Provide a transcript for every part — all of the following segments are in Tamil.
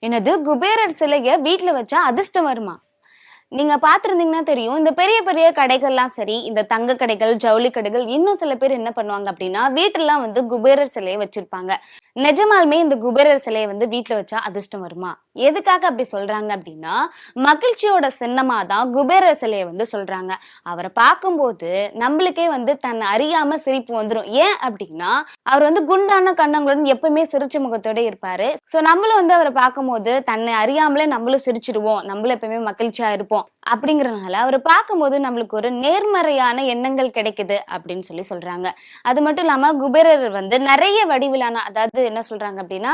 என்னது குபேரர் சிலைய வீட்ல வச்சா அதிர்ஷ்டம் வருமா? நீங்க பார்த்திருந்தீங்கன்னா தெரியும். இந்த பெரிய பெரிய கடைகள்லாம் சரி, இந்த தங்க கடைகள், ஜவுளி கடைகள், இன்னும் சில பேர் என்ன பண்ணுவாங்க அப்டின்னா, வீட்லலாம் வந்து குபேரர் சிலைய வச்சிருப்பாங்க. நிஜமாலுமே இந்த குபேரர் சிலைய வந்து வீட்ல வச்சா அதிர்ஷ்டம் வருமா? எதுக்காக அப்டி சொல்றாங்க அப்டின்னா, மகிழ்ச்சியோட சின்னமா தான் குபேரர் சிலைய வந்து சொல்றாங்க. அவர பார்க்கும்போது நம்பளுக்கே வந்து தன்னை அறியாம சிரிப்பு வந்துரும். ஏன் அப்டின்னா, அவர் வந்து குண்டான கன்னங்களுடன் எப்பவுமே சிரிச்ச முகத்தோட இருப்பாரு. சோ நம்மளும் வந்து அவர பார்க்கும்போது தன்னை அறியாமலே நம்மளும் சிரிச்சுடுவோம். நம்மளும் எப்பவுமே மகிழ்ச்சியா இருப்போம். அப்படிங்கிறதுனால அவர பார்க்கும்போது நம்மளுக்கு ஒரு நேர்மறையான எண்ணங்கள் கிடைக்குது அப்படின்னு சொல்றாங்க. அது மட்டும் இல்லாம குபேரர் வந்து நெறைய வடிவிலான அதாவது என்ன சொல்றாங்க அப்படின்னா,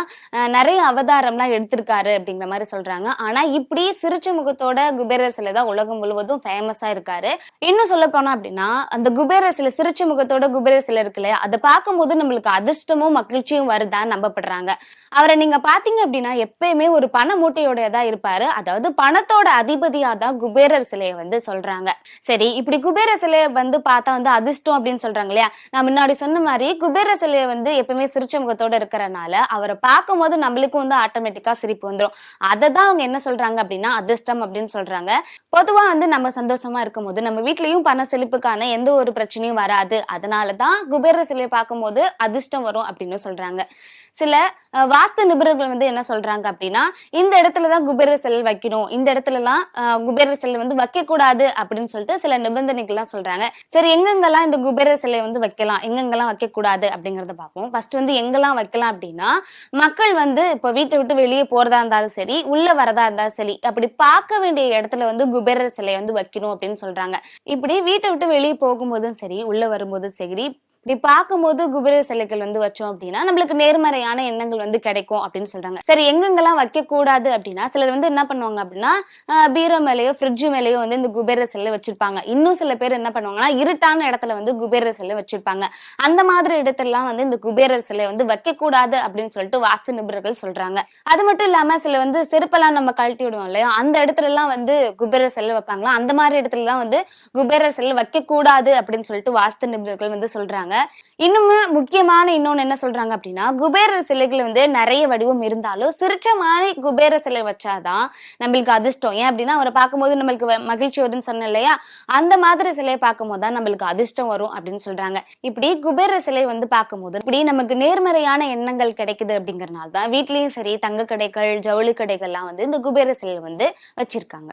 நெறைய அவதாரம்லாம் எடுத்திருக்காரு அப்படிங்கிற மாரி சொல்றாங்க. ஆனா இப்படி சிரிச்ச முகத்தோட குபேரர் சிலை தான் உலகம் முழுவதும் ஃபேமஸா இருக்காரு. இன்னும் சொல்லப்போனோம் அப்படின்னா, அந்த குபேரர் சிலை சிரிச்ச முகத்தோட குபேரர் சிலை இருக்கு இல்லையா? அத பார்க்கும்போது நம்மளுக்கு அதிர்ஷ்டமும், மகிழ்ச்சியும் வருதான்னு நம்பப்படுறாங்க. அவர நீங்க பார்த்தீங்க அப்படின்னா, எப்பயுமே ஒரு பண மூட்டையோட தான் இருப்பாரு. அதாவது பணத்தோட அதிபதியா தான் குபேரர் சிலைய வந்து சொல்றாங்க. சரி, இப்படி குபேரர் சிலைய வந்து பார்த்தா வந்து அதிர்ஷ்டம் அப்படின்னு சொல்றாங்க இல்லையா? நான் முன்னாடி சொன்ன மாரி குபேரர் சிலைய வந்து எப்பவுமே சிரிச்ச முகத்தோட இருக்கறனால, அவர பார்க்கும்போது நம்மளுக்கும் வந்து ஆட்டோமேட்டிக்கா சிரிப்பு வந்துரும். அததான் அவங்க என்ன சொல்றாங்க அப்படின்னா, அதிர்ஷ்டம் அப்படின்னு சொல்றாங்க. பொதுவா வந்து நம்ம சந்தோஷமா இருக்கும்போது, நம்ம வீட்லயும் பண செழிப்புக்கான எந்த ஒரு பிரச்சனையும் வராது. அதனால தான் குபேரர் சிலைய பார்க்கும்போது அதிர்ஷ்டம் வரும் அப்படின்னு சொல்றாங்க. சில வாஸ்து நிபுணர்கள் வந்து என்ன சொல்றாங்க அப்படின்னா, இந்த இடத்துல தான் குபேரர் சிலை வைக்கணும். இந்த இடத்துலலாம் குபேரர் சிலை வந்து வைக்கக்கூடாது அப்படின்னு சொல்லிட்டு சில நிபந்தனைகள்லாம் சொல்றாங்க. சரி எங்கெங்கெல்லாம் இந்த குபேரர் சிலைய வந்து வைக்கலாம், எங்கெங்கெல்லாம் வைக்கக்கூடாது அப்படிங்கிறத பார்ப்போம். ஃபர்ஸ்ட் வந்து எங்கெல்லாம் வைக்கலாம் அப்படின்னா, மக்கள் வந்து இப்போ வீட்ட விட்டு வெளியே போறதா இருந்தாலும் சரி, உள்ள வரதா இருந்தாலும் சரி, அப்படி பார்க்க வேண்டிய இடத்துல வந்து குபேரர் சிலைய வந்து வைக்கணும் அப்படின்னு சொல்றாங்க. இப்படி வீட்ட விட்டு வெளியே போகும்போதும் சரி, உள்ள வரும்போதும் சரி, இப்படி பார்க்கும்போது குபேரர் சிலைகள் வந்து வச்சோம் அப்படின்னா நம்மளுக்கு நேர்மறையான எண்ணங்கள் வந்து கிடைக்கும் அப்படின்னு சொல்றாங்க. சரி எங்கெங்கெல்லாம் வைக்க கூடாது அப்படின்னா சிலர் வந்து என்ன பண்ணுவாங்க அப்படின்னா பீரோ மேலேயோ ஃப்ரிட்ஜ் மேலேயோ வந்து இந்த குபேரர் சிலை வச்சிருப்பாங்க. இன்னும் சில பேர் என்ன பண்ணுவாங்கன்னா இருட்டான இடத்துல வந்து குபேரர் சிலை வச்சிருப்பாங்க. அந்த மாதிரி இடத்துலலாம் வந்து இந்த குபேரர் சிலை வந்து வைக்க கூடாது அப்படின்னு சொல்லிட்டு வாஸ்து நிபுணர்கள் சொல்றாங்க. அது மட்டும் இல்லாம சில வந்து செருப்பெல்லாம் நம்ம கழட்டி விடுவோம் இல்லையா, அந்த இடத்துல எல்லாம் வந்து குபேரர் சிலை வைப்பாங்களா, அந்த மாதிரி இடத்துல எல்லாம் வந்து குபேரர் சிலை வைக்க கூடாது அப்படின்னு சொல்லிட்டு வாஸ்து நிபுணர்கள் வந்து சொல்றாங்க. இன்னுமே முக்கியமான இன்னொன்னு என்ன சொல்றாங்க அப்படின்னா, குபேரர் சிலைகள் வந்து நிறைய வடிவம் இருந்தாலும் சிரிச்ச மாதிரி குபேரர் சிலை வச்சாதான் நம்மளுக்கு அதிர்ஷ்டம். ஏன் அப்படின்னா அவரை பார்க்கும்போது நம்மளுக்கு மகிழ்ச்சி வரும்னு சொன்னேன் இல்லையா, அந்த மாதிரி சிலையை பார்க்கும்போது தான் நம்மளுக்கு அதிர்ஷ்டம் வரும் அப்படின்னு சொல்றாங்க. இப்படி குபேரர் சிலை வந்து பார்க்கும்போது இப்படி நமக்கு நேர்மறையான எண்ணங்கள் கிடைக்குது அப்படிங்கறதுனால தான் வீட்லயும் சரி தங்க கடைகள், ஜவுளி கடைகள்லாம் வந்து இந்த குபேரர் சிலை வந்து வச்சிருக்காங்க.